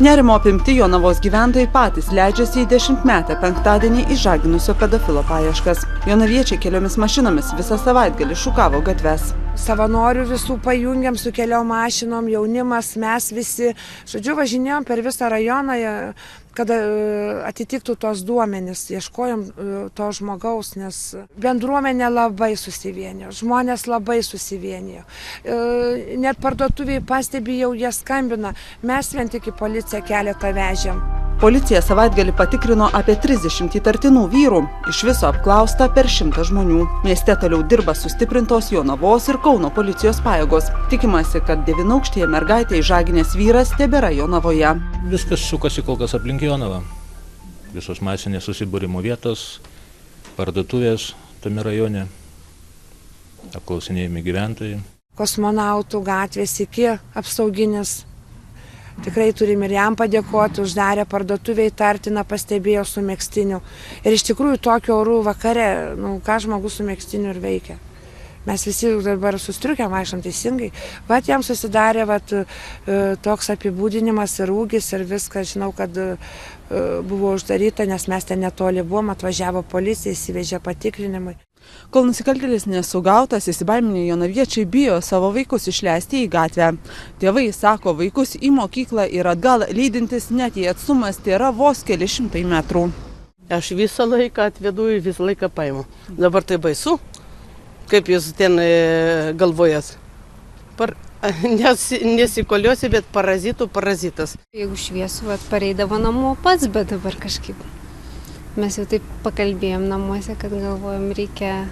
Nerimo apimti Jonavos gyventojai patys leidžiasi į 10-metę penktadienį išžaginusio pedofilo paieškas. Jonaviečiai keliomis mašinomis visą savaitgalį šukavo gatves. Savanorių visų pajungiam su keliom mašinom, jaunimas, mes visi. Žodžiu, važinėjom per visą rajoną, kad atitiktų tos duomenys. Ieškojom to žmogaus, nes bendruomenė labai susivienijo, žmonės labai susivienijo. Net parduotuviai pastebėjau, jie skambina, mes vien tik į policiją keletą vežėm. Policija savaitgalį patikrino apie 30 įtartinų vyrų, iš viso apklausta per 100 žmonių. Mieste toliau dirba sustiprintos Jonavos ir Kauno policijos pajėgos. Tikimasi, kad 9-aukštėje mergaitė išžaginęs vyras tebėra Jonavoje. Viskas sukasi kol kas aplink Jonavą. Visos masinės susibūrimo vietos, parduotuvės tame rajone, apklausinėjami gyventojai. Kosmonautų gatvės iki Apsauginis. Tikrai turim ir jam padėkoti, uždarė parduotuviai tartiną, pastebėjo su megztiniu. Ir iš tikrųjų tokio orų vakare, ką žmogus su megztiniu ir veikia. Mes visi dabar sustriukę vaikštam teisingai. Vat jam susidarė toks apibūdinimas ir ūgis ir viskas. Žinau, kad buvo uždaryta, nes mes ten netoli buvom, atvažiavo policija, įsivežė patikrinimui. Kol nusikaltėlis nesugautas, įsibaiminę jonaviečiai bijo savo vaikus išleisti į gatvę. Tėvai sako, vaikus į mokyklą ir atgal lydintis, net jei atstumas tėra vos keli šimtai metrų. Aš visą laiką atvedu ir visą laiką paimu. Dabar tai baisu, kaip jūs ten galvojas. Nesikoliuosi, bet parazitas. Jeigu šviesu, pareidavo namo pats, bet dabar kažkaip. Mes jau taip pakalbėjom namuose, kad galvojom, reikia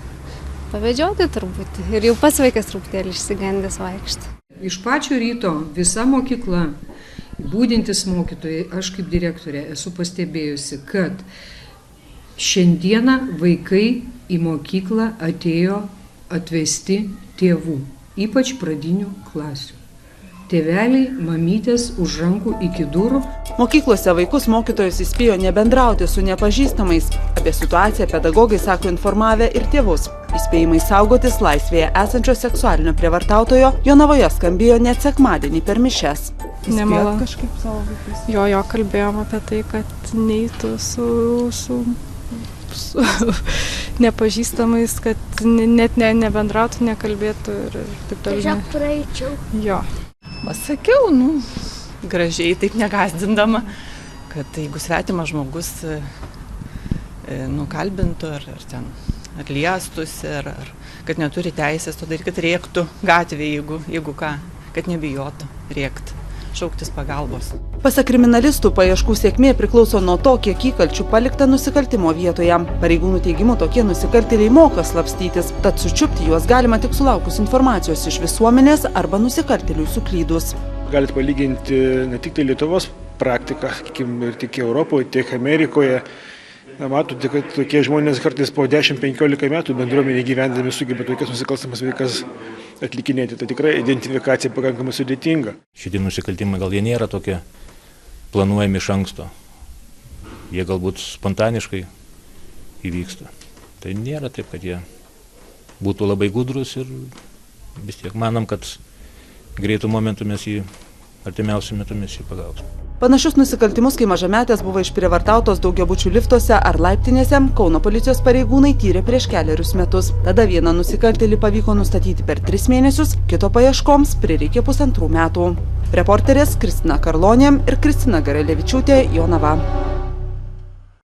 pavedžioti turbūt. Ir jau pats vaikas truputėlį išsigandęs vaikšto. Iš pačio ryto visa mokykla, būdintis mokytojai, aš kaip direktorė esu pastebėjusi, kad šiandieną vaikai į mokyklą atėjo atvesti tėvų, ypač pradinių klasių. Tėveliai, mamytės už rankų iki durų. Mokyklose vaikus mokytojus įspėjo nebendrauti su nepažįstamais. Apie situaciją pedagogai sako informavę ir tėvus. Įspėjimai saugotis laisvėje esančio seksualinio prievartautojo Jonavoje skambėjo net sekmadienį per mišias. Nemalonu kažkaip savo vaikus. Jo, kalbėjom apie tai, kad neitų su nepažįstamais, kad net nebendrautų, nekalbėtų ir taip toliau. Tiesiog praeičiau. Jo. Pasakiau, gražiai, taip negazdindama, kad jeigu svetimas žmogus kalbintų ar liestųsi, ar kad neturi teisės to daryti, kad rėktų gatvėje, jeigu ką, kad nebijotų rėkti, šauktis pagalbos. Pasak kriminalistų, paieškų sėkmė priklauso nuo to, kiek įkalčių palikta nusikaltimo vietoje. Pareigūnų teigimu, tokie nusikaltėliai moka slapstytis, tad sučiupti juos galima tik sulaukus informacijos iš visuomenės arba nusikaltėliui suklydus. Galite palyginti ne tik tai Lietuvos praktiką, ir tik Europoje, tiek Amerikoje. Matote, kad tokie žmonės kartais po 10-15 metų bendruomenė gyvendami sugeba tokias nusikalstamas veikas atlikinėti. Tai tikrai identifikacija pakankamai sudėtinga. Šitie nusikaltimai gal jie nėra tokie planuojami iš anksto. Jie galbūt spontaniškai įvyksta. Tai nėra taip, kad jie būtų labai gudrus ir vis tiek manom, kad greitų momentų mes jį artimiausiu metu mes jį pagausim. Panašius nusikaltimus, kai mažametės buvo išprievartautos daugiabučių liftuose ar laiptinėse, Kauno policijos pareigūnai tyrė prieš 4 metus. Tada vieną nusikaltėlį pavyko nustatyti per 3 mėnesius, kito paieškoms prireikė 1,5 metų. Reporterės Kristina Karlonė ir Kristina Garalevičiūtė, Jonava.